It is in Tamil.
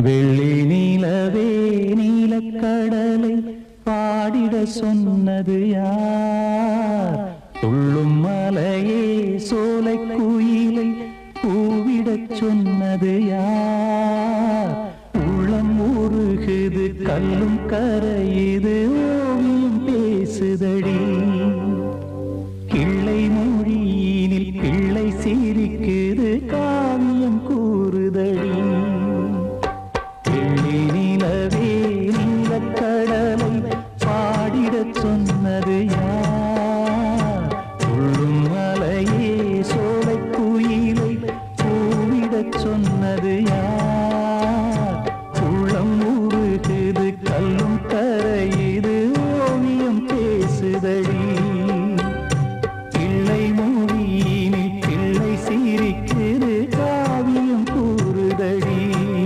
வெள்ளி நீலவே நீலக்கடலை பாடிட சொன்னது யார்? துள்ளும் மலையே சோலை குயிலை பூவிடச் சொன்னது யார்? உள்ளம் உருகுது கல்லும் கரையுது